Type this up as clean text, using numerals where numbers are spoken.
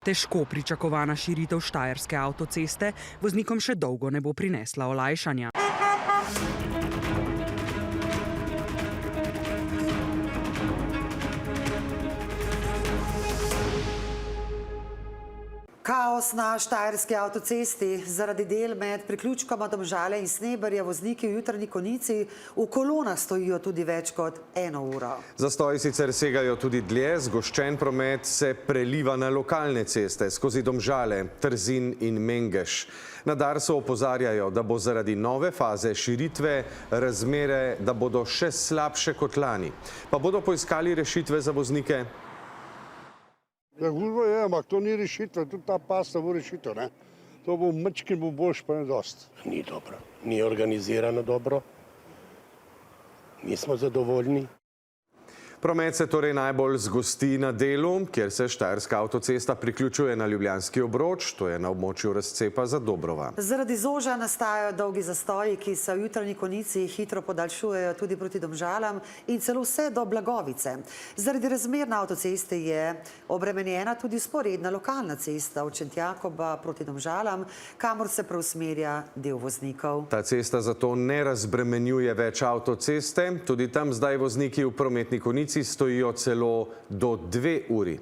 Težko pričakovana širitev štajerske avtoceste voznikom še dolgo ne bo prinesla olajšanja. Kaos na štajerski avtocesti. Zaradi del med priključkoma Domžale in Sneberja vozniki v jutranji konici v kolonah stojijo tudi več kot 1 uro. Zastoji sicer segajo tudi dlje, zgoščen promet se preliva na lokalne ceste skozi Domžale, Trzin in Mengeš. Na Darsu opozarjajo, da bo zaradi nove faze širitve razmere, da bodo še slabše kot lani. Pa bodo poiskali rešitve za voznike? Ja, gužva je, ampak to ni rešitev, tudi ta pas ne bo rešitev, ne. To bo mečkin bo boljš, pa ne dost. Ni dobro, ni organizirano dobro, nismo zadovoljni. Promet se torej najbolj zgosti na delu, kjer se štajerska avtocesta priključuje na Ljubljanski obroč, to je na območju razcepa za Dobrova. Zaradi zoža nastajajo dolgi zastoji, ki se v jutranji konici hitro podaljšujejo tudi proti Domžalam in celo vse do Blagovice. Zaradi razmer na avtocesti je obremenjena tudi vzporedna lokalna cesta od Šentjakoba proti Domžalam, kamor se preusmerja del voznikov. Ta cesta zato ne razbremenjuje več avtoceste, tudi tam zdaj vozniki v prometni konici stojijo celo do 2 uri.